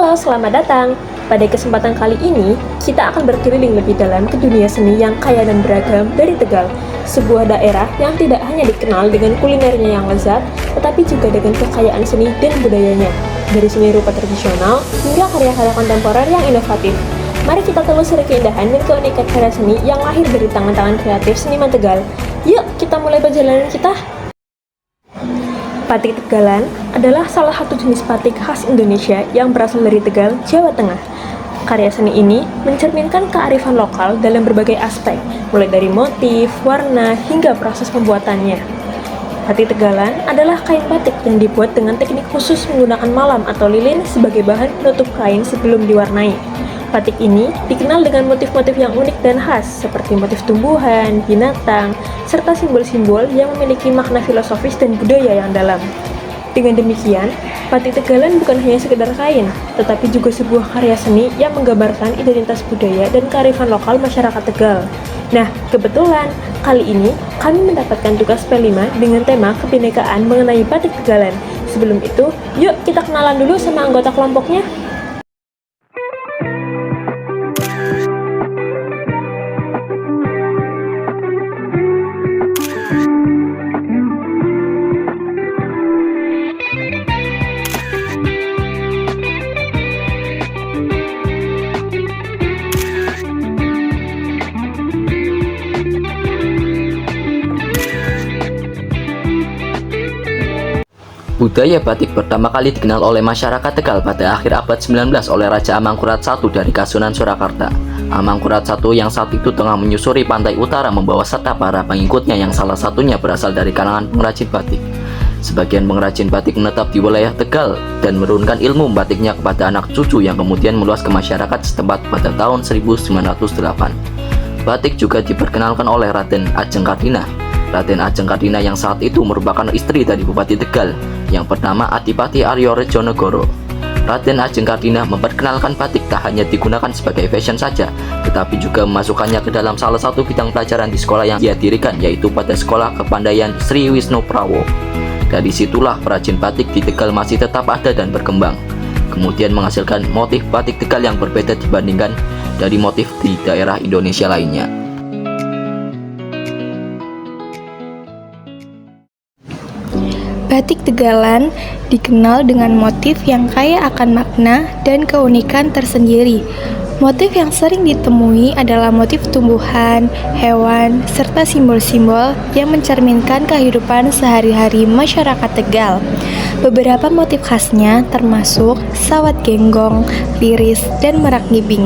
Halo, selamat datang. Pada kesempatan kali ini, kita akan berkeliling lebih dalam ke dunia seni yang kaya dan beragam dari Tegal, sebuah daerah yang tidak hanya dikenal dengan kulinernya yang lezat, tetapi juga dengan kekayaan seni dan budayanya, dari seni rupa tradisional hingga karya-karya kontemporer yang inovatif. Mari kita telusuri keindahan dan keunikan karya seni yang lahir dari tangan-tangan kreatif seniman Tegal. Yuk, kita mulai perjalanan kita. Batik Tegalan adalah salah satu jenis batik khas Indonesia yang berasal dari Tegal, Jawa Tengah. Karya seni ini mencerminkan kearifan lokal dalam berbagai aspek, mulai dari motif, warna, hingga proses pembuatannya. Batik Tegalan adalah kain batik yang dibuat dengan teknik khusus menggunakan malam atau lilin sebagai bahan penutup kain sebelum diwarnai. Batik ini dikenal dengan motif-motif yang unik dan khas, seperti motif tumbuhan, binatang, serta simbol-simbol yang memiliki makna filosofis dan budaya yang dalam. Dengan demikian, batik Tegalan bukan hanya sekedar kain, tetapi juga sebuah karya seni yang menggambarkan identitas budaya dan kearifan lokal masyarakat Tegal. Nah, kebetulan, kali ini kami mendapatkan tugas P5 dengan tema kebinekaan mengenai batik Tegalan. Sebelum itu, yuk kita kenalan dulu sama anggota kelompoknya. Budaya batik pertama kali dikenal oleh masyarakat Tegal pada akhir abad 19 oleh Raja Amangkurat I dari Kasunan Surakarta. Amangkurat I yang saat itu tengah menyusuri pantai utara membawa serta para pengikutnya yang salah satunya berasal dari kalangan pengrajin batik. Sebagian pengrajin batik menetap di wilayah Tegal dan menurunkan ilmu batiknya kepada anak cucu yang kemudian meluas ke masyarakat setempat pada tahun 1908. Batik juga diperkenalkan oleh Raden Ajeng Kardina. Raden Ajeng Kardina yang saat itu merupakan istri dari Bupati Tegal yang bernama Adipati Aryo Rejonegoro. Raden Ajeng Kardina memperkenalkan batik tak hanya digunakan sebagai fashion saja, tetapi juga memasukkannya ke dalam salah satu bidang pelajaran di sekolah yang ia dirikan, yaitu pada Sekolah Kepandaian Sri Wisnu Prawo. Dari situlah perajin batik di Tegal masih tetap ada dan berkembang, kemudian menghasilkan motif batik Tegal yang berbeda dibandingkan dari motif di daerah Indonesia lainnya. Batik Tegalan dikenal dengan motif yang kaya akan makna dan keunikan tersendiri. Motif yang sering ditemui adalah motif tumbuhan, hewan, serta simbol-simbol yang mencerminkan kehidupan sehari-hari masyarakat Tegal. Beberapa motif khasnya termasuk sawat genggong, liris, dan merak ngibing.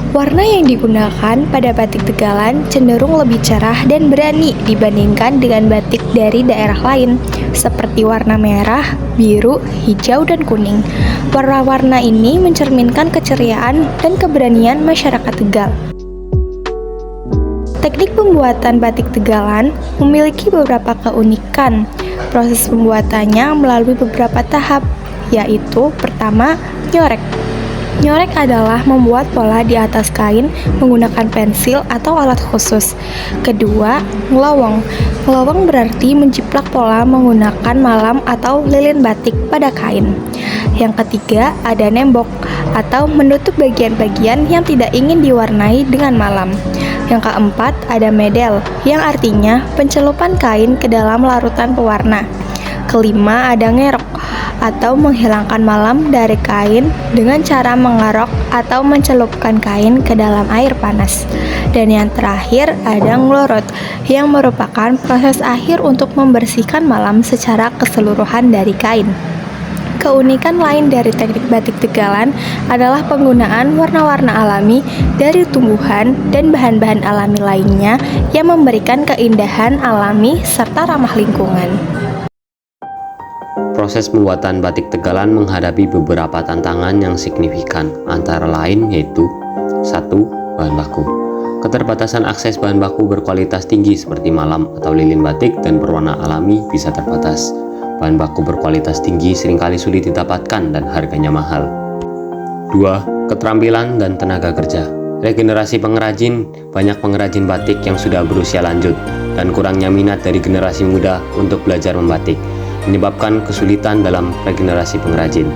Warna yang digunakan pada batik Tegalan cenderung lebih cerah dan berani dibandingkan dengan batik dari daerah lain, seperti warna merah, biru, hijau, dan kuning. Warna-warna ini mencerminkan keceriaan dan keberanian masyarakat Tegal. Teknik pembuatan batik Tegalan memiliki beberapa keunikan. Proses pembuatannya melalui beberapa tahap, yaitu pertama, nyorek. Nyorek adalah membuat pola di atas kain menggunakan pensil atau alat khusus. Kedua, ngelowong. Ngelowong berarti menjiplak pola menggunakan malam atau lilin batik pada kain. Yang ketiga, ada nembok atau menutup bagian-bagian yang tidak ingin diwarnai dengan malam. Yang keempat, ada medel, yang artinya pencelupan kain ke dalam larutan pewarna. Kelima, ada ngerok atau menghilangkan malam dari kain dengan cara mengerok atau mencelupkan kain ke dalam air panas. Dan yang terakhir ada ngelorot, yang merupakan proses akhir untuk membersihkan malam secara keseluruhan dari kain. Keunikan lain dari teknik batik Tegalan adalah penggunaan warna-warna alami dari tumbuhan dan bahan-bahan alami lainnya yang memberikan keindahan alami serta ramah lingkungan. Proses pembuatan batik Tegalan menghadapi beberapa tantangan yang signifikan, antara lain yaitu 1. Bahan baku. Keterbatasan akses bahan baku berkualitas tinggi seperti malam atau lilin batik dan berwarna alami bisa terbatas. Bahan baku berkualitas tinggi seringkali sulit didapatkan dan harganya mahal. 2. Keterampilan dan tenaga kerja. Regenerasi pengrajin, banyak pengrajin batik yang sudah berusia lanjut dan kurangnya minat dari generasi muda untuk belajar membatik, menyebabkan kesulitan dalam regenerasi pengrajin.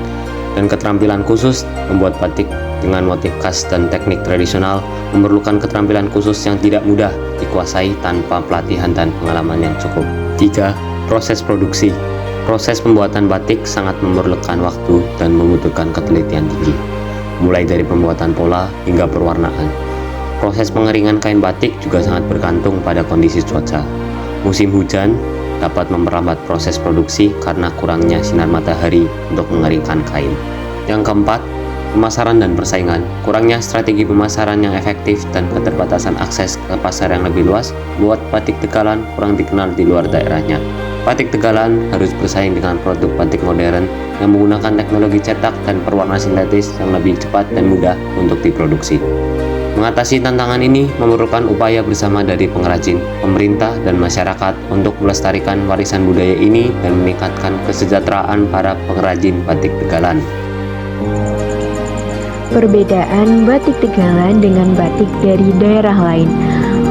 dan keterampilan khusus. Membuat batik dengan motif khas dan teknik tradisional memerlukan keterampilan khusus yang tidak mudah dikuasai tanpa pelatihan dan pengalaman yang cukup. 3. Proses produksi. Proses pembuatan batik sangat memerlukan waktu dan membutuhkan ketelitian tinggi, mulai dari pembuatan pola hingga perwarnaan. Proses pengeringan kain batik juga sangat bergantung pada kondisi cuaca. Musim hujan dapat memperlambat proses produksi karena kurangnya sinar matahari untuk mengeringkan kain. Yang keempat, pemasaran dan persaingan. Kurangnya strategi pemasaran yang efektif dan keterbatasan akses ke pasar yang lebih luas membuat batik Tegalan kurang dikenal di luar daerahnya. Batik Tegalan harus bersaing dengan produk batik modern yang menggunakan teknologi cetak dan perwarna sintetis yang lebih cepat dan mudah untuk diproduksi. Mengatasi tantangan ini memerlukan upaya bersama dari pengrajin, pemerintah, dan masyarakat untuk melestarikan warisan budaya ini dan meningkatkan kesejahteraan para pengrajin batik Tegalan. Perbedaan batik Tegalan dengan batik dari daerah lain.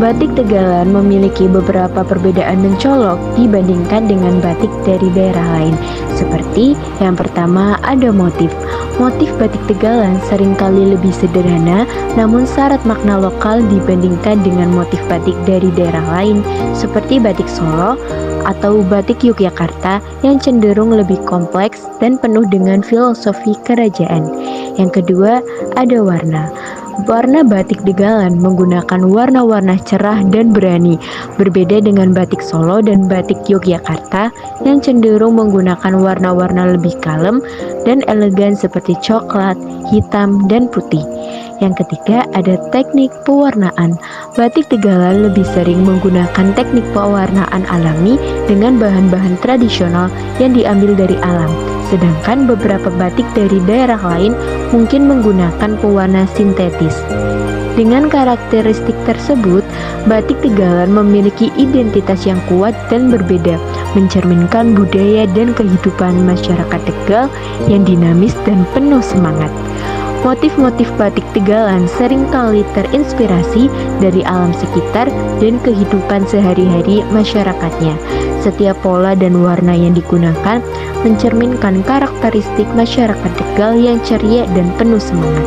Batik Tegalan memiliki beberapa perbedaan mencolok dibandingkan dengan batik dari daerah lain. Seperti yang pertama, ada motif. Motif batik Tegalan seringkali lebih sederhana, namun syarat makna lokal dibandingkan dengan motif batik dari daerah lain, seperti batik Solo atau batik Yogyakarta yang cenderung lebih kompleks dan penuh dengan filosofi kerajaan. Yang kedua, ada warna. Warna batik Tegalan menggunakan warna-warna cerah dan berani, berbeda dengan batik Solo dan batik Yogyakarta yang cenderung menggunakan warna-warna lebih kalem dan elegan seperti coklat, hitam, dan putih. Yang ketiga, ada teknik pewarnaan. Batik Tegalan lebih sering menggunakan teknik pewarnaan alami dengan bahan-bahan tradisional yang diambil dari alam. Sedangkan beberapa batik dari daerah lain mungkin menggunakan pewarna sintetis. Dengan karakteristik tersebut, batik Tegalan memiliki identitas yang kuat dan berbeda, mencerminkan budaya dan kehidupan masyarakat Tegal yang dinamis dan penuh semangat. Motif-motif batik Tegalan seringkali terinspirasi dari alam sekitar dan kehidupan sehari-hari masyarakatnya. Setiap pola dan warna yang digunakan mencerminkan karakteristik masyarakat Tegal yang ceria dan penuh semangat.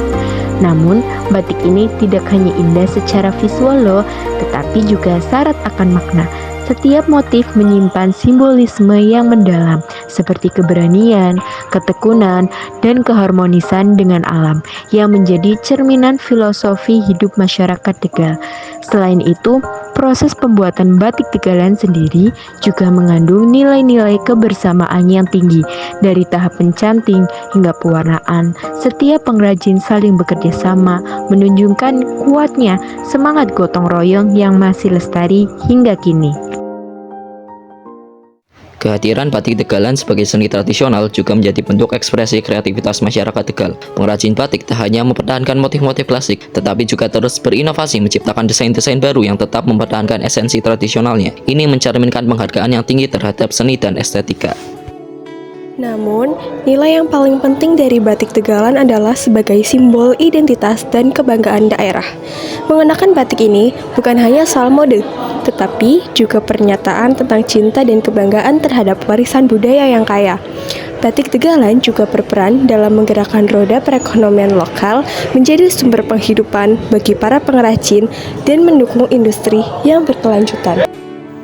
Namun, batik ini tidak hanya indah secara visual loh, tetapi juga syarat akan makna. Setiap motif menyimpan simbolisme yang mendalam, seperti keberanian, ketekunan, dan keharmonisan dengan alam, yang menjadi cerminan filosofi hidup masyarakat Tegal. Selain itu, proses pembuatan batik Tegalan sendiri juga mengandung nilai-nilai kebersamaan yang tinggi. Dari tahap pencanting hingga pewarnaan, setiap pengrajin saling bekerja sama, menunjukkan kuatnya semangat gotong royong yang masih lestari hingga kini. Kehadiran batik Tegalan sebagai seni tradisional juga menjadi bentuk ekspresi kreativitas masyarakat Tegal. Pengrajin batik tak hanya mempertahankan motif-motif klasik, tetapi juga terus berinovasi menciptakan desain-desain baru yang tetap mempertahankan esensi tradisionalnya. Ini mencerminkan penghargaan yang tinggi terhadap seni dan estetika. Namun, nilai yang paling penting dari batik Tegalan adalah sebagai simbol identitas dan kebanggaan daerah. Mengenakan batik ini bukan hanya soal mode, tetapi juga pernyataan tentang cinta dan kebanggaan terhadap warisan budaya yang kaya. Batik Tegalan juga berperan dalam menggerakkan roda perekonomian lokal, menjadi sumber penghidupan bagi para pengrajin dan mendukung industri yang berkelanjutan.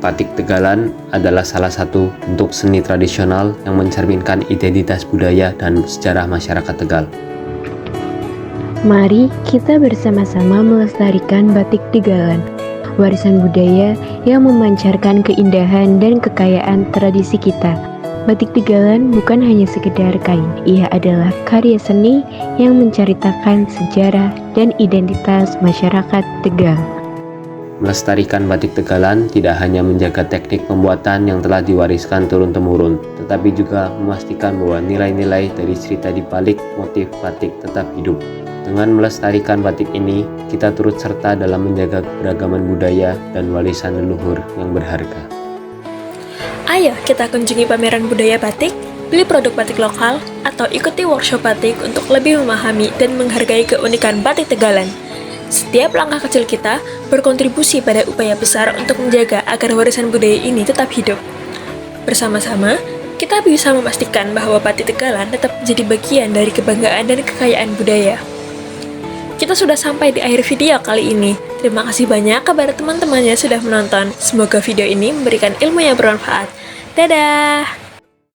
Batik Tegalan adalah salah satu bentuk seni tradisional yang mencerminkan identitas budaya dan sejarah masyarakat Tegal. Mari kita bersama-sama melestarikan batik Tegalan, warisan budaya yang memancarkan keindahan dan kekayaan tradisi kita. Batik Tegalan bukan hanya sekedar kain, ia adalah karya seni yang menceritakan sejarah dan identitas masyarakat Tegal. Melestarikan batik Tegalan tidak hanya menjaga teknik pembuatan yang telah diwariskan turun-temurun, tetapi juga memastikan bahwa nilai-nilai dari cerita di balik motif batik tetap hidup. Dengan melestarikan batik ini, kita turut serta dalam menjaga keberagaman budaya dan warisan leluhur yang berharga. Ayo kita kunjungi pameran budaya batik, beli produk batik lokal, atau ikuti workshop batik untuk lebih memahami dan menghargai keunikan batik Tegalan. Setiap langkah kecil kita berkontribusi pada upaya besar untuk menjaga agar warisan budaya ini tetap hidup. Bersama-sama, kita bisa memastikan bahwa batik Tegalan tetap menjadi bagian dari kebanggaan dan kekayaan budaya. Kita sudah sampai di akhir video kali ini. Terima kasih banyak kepada teman-teman yang sudah menonton. Semoga video ini memberikan ilmu yang bermanfaat. Dadah!